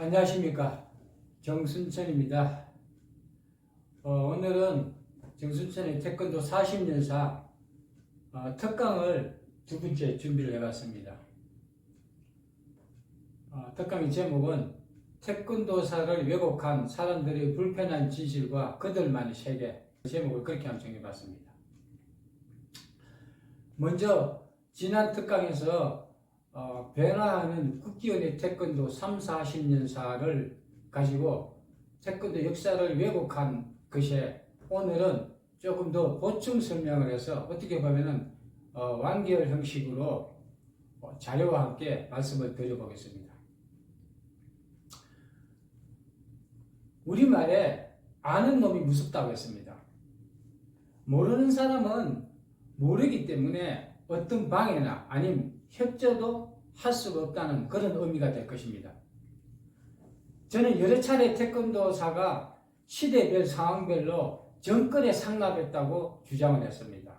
안녕하십니까, 정순천입니다. 오늘은 정순천의 태권도 40년사 특강을 두 번째 준비를 해봤습니다. 특강의 제목은 태권도사를 왜곡한 사람들의 불편한 진실과 그들만의 세계, 제목을 그렇게 한번 정해봤습니다. 먼저 지난 특강에서 변화하는 국기원의 태권도 30-40년사를 가지고 태권도 역사를 왜곡한 것에 오늘은 조금 더 보충 설명을 해서 어떻게 보면은 완결 형식으로 자료와 함께 말씀을 드려보겠습니다. 우리말에 아는 놈이 무섭다고 했습니다. 모르는 사람은 모르기 때문에 어떤 방해나 아니면 협조도 할 수가 없다는 그런 의미가 될 것입니다. 저는 여러 차례 태권도사가 시대별 상황별로 정권에 상납했다고 주장을 했습니다.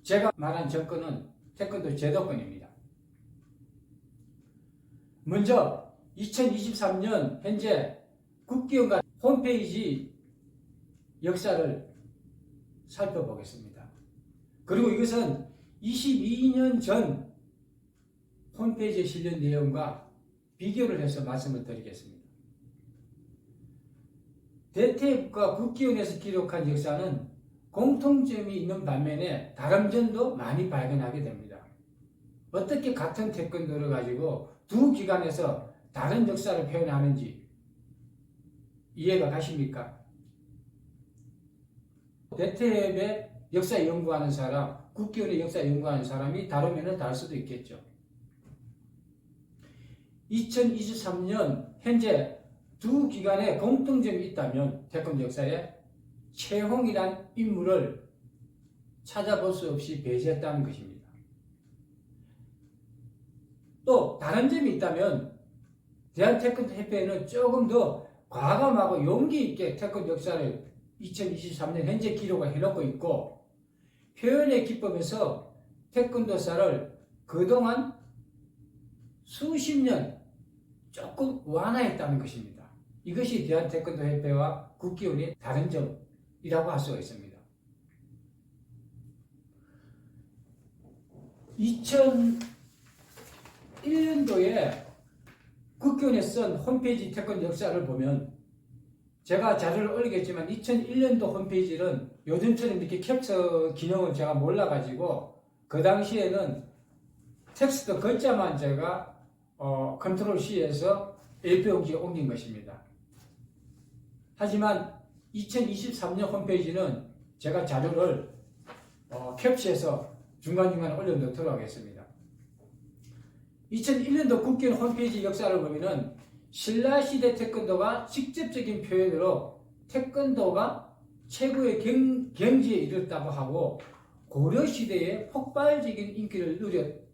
제가 말한 정권은 태권도 제도권입니다. 먼저 2023년 현재 국기원과 홈페이지 역사를 살펴보겠습니다. 그리고 이것은 22년 전 홈페이지에 실린 내용과 비교를 해서 말씀을 드리겠습니다. 대태국과 국기원에서 기록한 역사는 공통점이 있는 반면에 다른 점도 많이 발견하게 됩니다. 어떻게 같은 태권도를 가지고 두 기관에서 다른 역사를 표현하는지 이해가 가십니까? 대태협의 역사 연구하는 사람, 국기원의 역사 연구하는 사람이 다르면 다를 수도 있겠죠. 2023년 현재 두 기관에 공통점이 있다면 태권도 역사에 최홍이란 인물을 찾아볼 수 없이 배제했다는 것입니다. 또 다른 점이 있다면 대한태권도협회는 조금 더 과감하고 용기 있게 태권도 역사를 2023년 현재 기록을 해놓고 있고 표현의 기법에서 태권도사를 그동안 수십 년 조금 완화했다는 것입니다. 이것이 대한태권도협회와 국기원의 다른 점이라고 할 수가 있습니다. 2001년도에 국기원에 쓴 홈페이지 태권도 역사를 보면 제가 자료를 올리겠지만 2001년도 홈페이지는 요즘처럼 이렇게 캡처 기능을 제가 몰라가지고 그 당시에는 텍스트 글자만 제가 컨트롤 C에서 A4용지에 옮긴 것입니다. 하지만 2023년 홈페이지는 제가 자료를 캡처해서 중간중간에 올려놓도록 하겠습니다. 2001년도 국기원 홈페이지 역사를 보면은 신라시대 태권도가 직접적인 표현으로 태권도가 최고의 경지에 이르렀다고 하고 고려시대에 폭발적인 인기를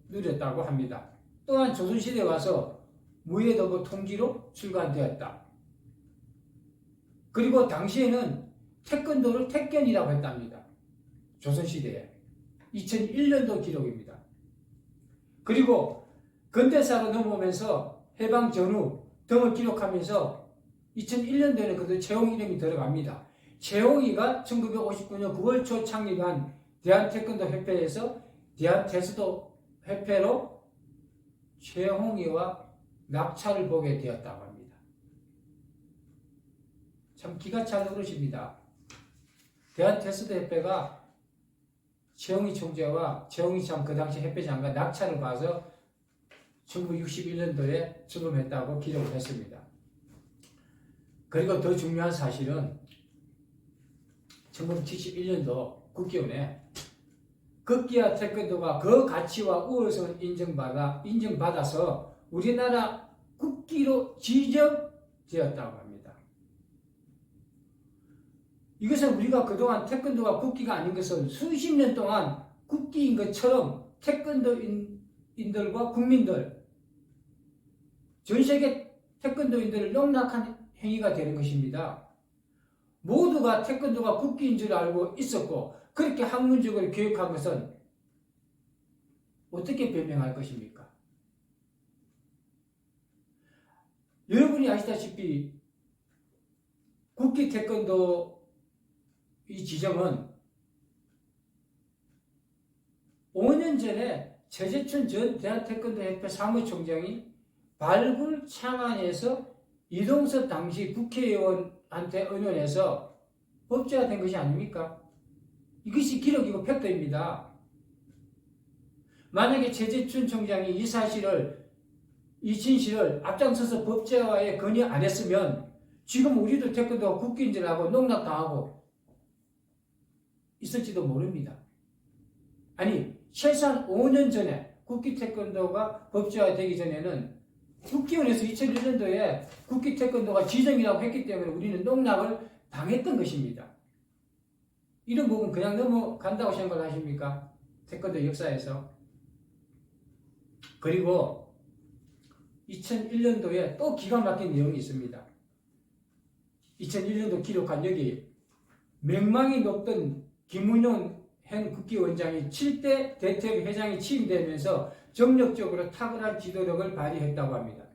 누렸다고 합니다. 또한 조선시대에 와서 무예도부 통지로 출간되었다. 그리고 당시에는 태권도를 택견이라고 했답니다. 조선시대에. 2001년도 기록입니다. 그리고 근대사로 넘어오면서 해방 전후 등을 기록하면서 2001년도에는 그래도 최홍 이름이 들어갑니다. 최홍이가 1959년 9월 초 창립한 대한태권도협회에서 대한태수도협회로 최홍이와 낙차를 보게 되었다고 합니다. 참 기가 찰 노릇입니다. 대한태수도협회가 최홍이 총재와 최홍이 그 당시 협회장과 낙차를 봐서 1961년도에 출범했다고 기록을 했습니다. 그리고 더 중요한 사실은 1971년도 국기원에 극기와 태권도가 그 가치와 우월성을 인정받아서 우리나라 국기로 지정되었다고 합니다. 이것은 우리가 그동안 태권도가 국기가 아닌 것은 수십 년 동안 국기인 것처럼 태권도인들과 국민들, 전 세계 태권도인들을 농락한 행위가 되는 것입니다. 모두가 태권도가 국기인 줄 알고 있었고 그렇게 학문적으로 교육한 것은 어떻게 변명할 것입니까? 여러분이 아시다시피 국기 태권도 이 지점은 5년 전에 최재춘 전 대한태권도협회 사무총장이 발굴 창안에서 이동섭 당시 국회의원한테 의논해서 법제화된 것이 아닙니까? 이것이 기록이고 팩트입니다. 만약에 최재춘 총장이 이 사실을, 이 진실을 앞장서서 법제화에 건의 안 했으면 지금 우리도 태권도가 국기인질하고 농락당하고 있을지도 모릅니다. 아니, 최소한 5년 전에 국기 태권도가 법제화되기 전에는 국기원에서 2001년도에 국기 태권도가 지정이라고 했기 때문에 우리는 농락을 당했던 것입니다. 이런 부분 그냥 넘어간다고 생각하십니까? 태권도 역사에서. 그리고 2001년도에 또 기가 막힌 내용이 있습니다. 2001년도 기록한 여기 명망이 높던 김은용 현 국기원장이 7대 대퇴 회장이 취임되면서 정력적으로 탁월한 지도력을 발휘했다고 합니다.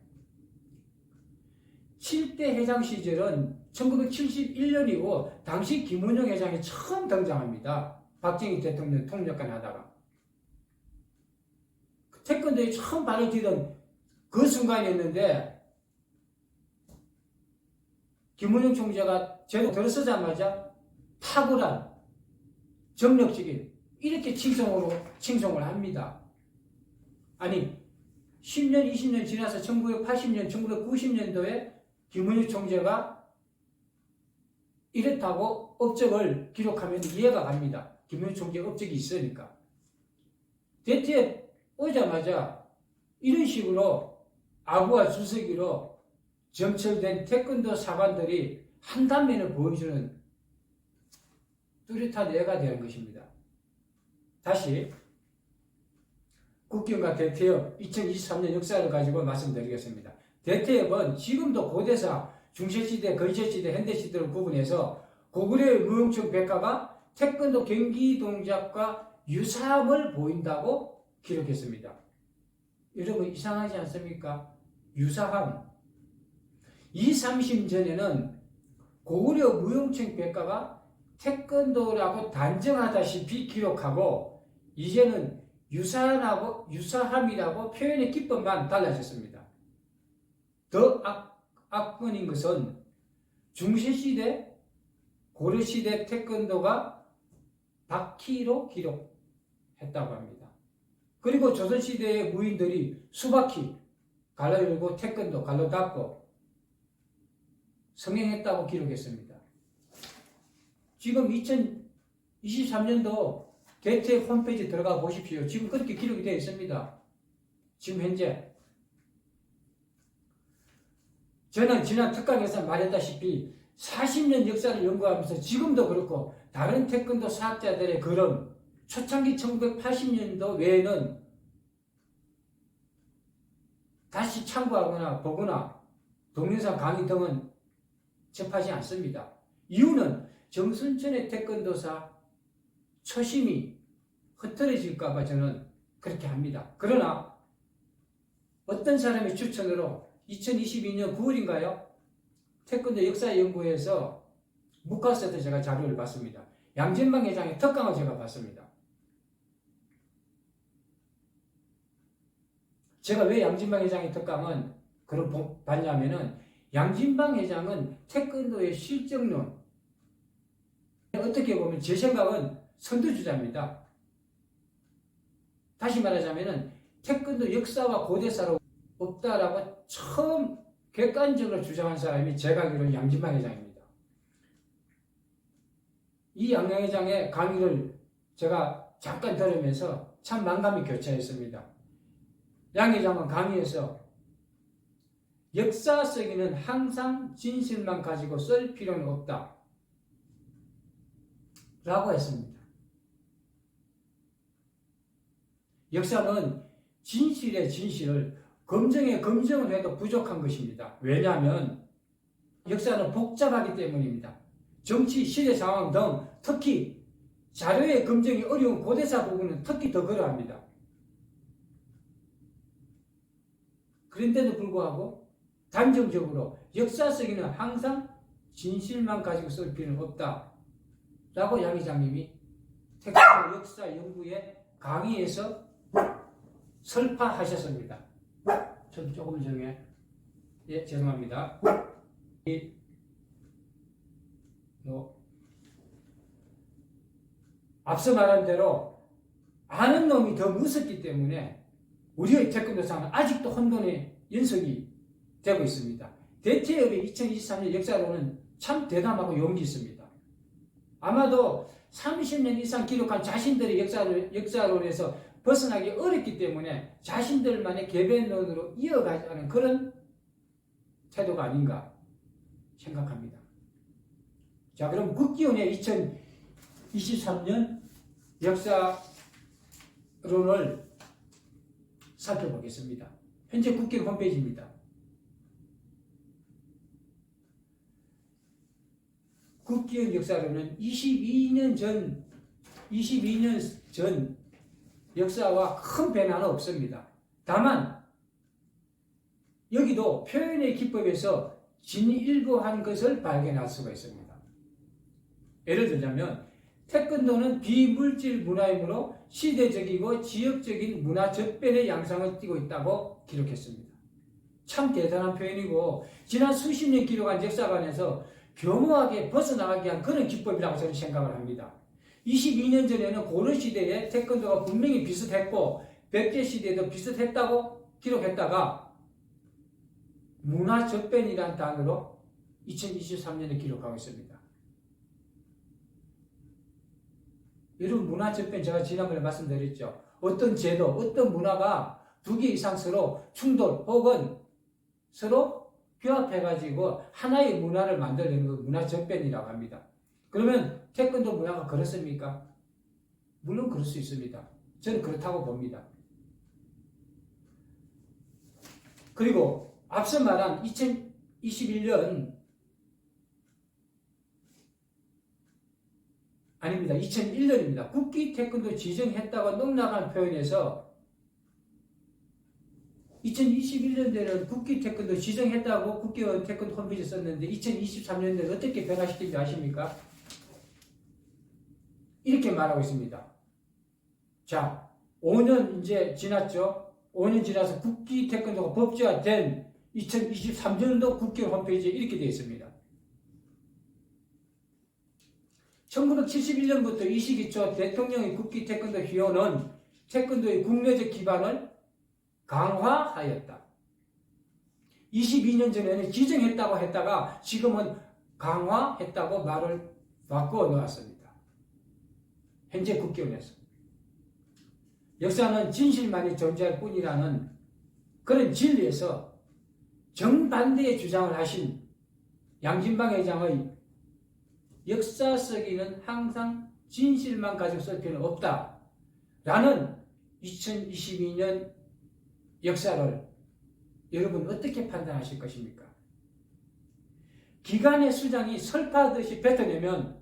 7대 회장 시절은 1971년이고 당시 김은용 회장이 처음 등장합니다. 박정희 대통령 통역관 하다가. 태권도에 처음 발을 디던 그 순간이었는데 김은용 총재가 제도 들어서자마자 탁월한 정력적인 이렇게 칭송을 합니다. 아니 10년 20년 지나서 1980년 1990년도에 김은용 총재가 이렇다고 업적을 기록하면 이해가 갑니다. 김은용 총재 업적이 있으니까. 대퇴 오자마자 이런 식으로 아부와 주석이로 점철된 태권도 사관들이 한 단면을 보여주는 뚜렷한 예가 되는 것입니다. 다시 국기원과 대퇴협 2023년 역사를 가지고 말씀드리겠습니다. 대퇴협은 지금도 고대사, 중세시대, 근시시대, 현대시대를 구분해서 고구려의 무용청 백가가 태권도 경기 동작과 유사함을 보인다고 기록했습니다. 여러분 이상하지 않습니까? 유사함. 20~30년 전에는 고구려 무용청 백가가 태권도라고 단정하다시피 기록하고 이제는 유사함이라고 표현의 기법만 달라졌습니다. 더 악건인 것은 중세시대, 고려시대 태권도가 바퀴로 기록했다고 합니다. 그리고 조선시대의 무인들이 수바퀴, 갈라 열고 태권도, 갈라 닫고 성행했다고 기록했습니다. 지금 2023년도 대퇴 홈페이지 들어가 보십시오. 지금 그렇게 기록이 되어 있습니다. 지금 현재. 저는 지난 특강에서 말했다시피 40년 역사를 연구하면서 지금도 그렇고 다른 태권도 사학자들의 글은 초창기 1980년도 외에는 다시 참고하거나 보거나 동영상 강의 등은 접하지 않습니다. 이유는 정순천의 태권도사 초심이 흐트러질까봐 저는 그렇게 합니다. 그러나 어떤 사람의 추천으로 2022년 9월인가요? 태권도 역사연구회에서 묵카스에서 제가 자료를 봤습니다. 양진방 회장의 특강을 제가 봤습니다. 제가 왜 양진방 회장의 특강은 그런 봤냐면은 양진방 회장은 태권도의 실정론, 어떻게 보면 제 생각은 선두주자입니다. 다시 말하자면은 태권도 역사와 고대사로 없다라고 처음 객관적으로 주장한 사람이 제가 알기로는 양진방 회장입니다. 이 양 회장의 강의를 제가 잠깐 들으면서 참 만감이 교차했습니다. 양 회장은 강의에서 역사 쓰기는 항상 진실만 가지고 쓸 필요는 없다 라고 했습니다. 역사는 진실의 진실을 검증에 검증을 해도 부족한 것입니다. 왜냐하면 역사는 복잡하기 때문입니다. 정치, 시대 상황 등 특히 자료의 검증이 어려운 고대사 부분은 특히 더 그러합니다. 그런데도 불구하고 단정적으로 역사 쓰기는 항상 진실만 가지고 쓸 필요는 없다 라고 양 회장님이 태권도 역사 연구의 강의에서 설파하셨습니다. 저도 조금 전에 죄송합니다. 앞서 말한 대로 아는 놈이 더 무섭기 때문에 우리의 태권도상은 아직도 혼돈의 연속이 되고 있습니다. 대체협의 2023년 역사로는 참 대담하고 용기 있습니다. 아마도 30년 이상 기록한 자신들의 역사론에서 벗어나기 어렵기 때문에 자신들만의 개변론으로 이어가자는 그런 태도가 아닌가 생각합니다. 자, 그럼 국기원의 2023년 역사론을 살펴보겠습니다. 현재 국기원 홈페이지입니다. 국기원 역사론은 22년 전 역사와 큰 변화는 없습니다. 다만 여기도 표현의 기법에서 진일보한 것을 발견할 수가 있습니다. 예를 들자면 태권도는 비물질 문화이므로 시대적이고 지역적인 문화 접변의 양상을 띠고 있다고 기록했습니다. 참 대단한 표현이고 지난 수십 년 기록한 역사관에서 교묘하게 벗어나가게 한 그런 기법이라고 저는 생각을 합니다. 22년 전에는 고려시대에 태권도가 분명히 비슷했고 백제시대에도 비슷했다고 기록했다가 문화접변이라는 단어로 2023년에 기록하고 있습니다. 여러분, 문화접변 제가 지난번에 말씀드렸죠. 어떤 제도, 어떤 문화가 두 개 이상 서로 충돌 혹은 서로 규합해가지고 하나의 문화를 만들어내는 걸 문화접변이라고 합니다. 그러면 태권도 문화가 그렇습니까? 물론 그럴 수 있습니다. 저는 그렇다고 봅니다. 그리고 앞서 말한 2021년 아닙니다. 2001년입니다. 국기 태권도 지정했다고 농락한 표현에서 2021년도에는 국기 태권도 지정했다고 국기원 태권도 홈페이지에 썼는데 2023년도에 어떻게 변화시킨지 아십니까? 이렇게 말하고 있습니다. 자, 5년 이제 지났죠. 5년 지나서 국기 태권도가 법제화된 2023년도 국기원 홈페이지에 이렇게 되어 있습니다. 1971년부터 이 시기 초 대통령의 국기 태권도 회원은 태권도의 국내적 기반을 강화하였다. 22년 전에는 지정했다고 했다가 지금은 강화했다고 말을 바꾸어 놓았습니다. 현재 국기원에서. 역사는 진실만이 존재할 뿐이라는 그런 진리에서 정반대의 주장을 하신 양진방 회장의 역사 쓰기는 항상 진실만 가지고 쓸 필요는 없다 라는 2022년 역사를 여러분 어떻게 판단하실 것입니까? 기간의 수장이 설파하듯이 뱉어내면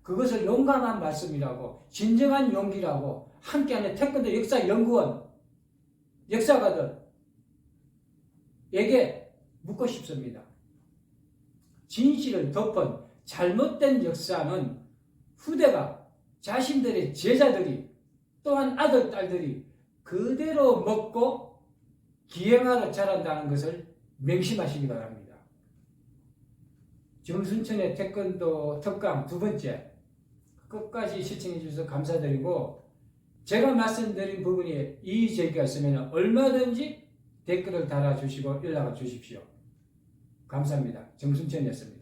그것을 용감한 말씀이라고 진정한 용기라고 함께하는 태권도 역사연구원 역사가들에게 묻고 싶습니다. 진실을 덮은 잘못된 역사는 후대가 자신들의 제자들이 또한 아들, 딸들이 그대로 먹고 기행하러 자란다는 것을 명심하시기 바랍니다. 정순천의 태권도 특강 두 번째 끝까지 시청해 주셔서 감사드리고 제가 말씀드린 부분에 이의 제기가 있으면 얼마든지 댓글을 달아주시고 연락을 주십시오. 감사합니다. 정순천이었습니다.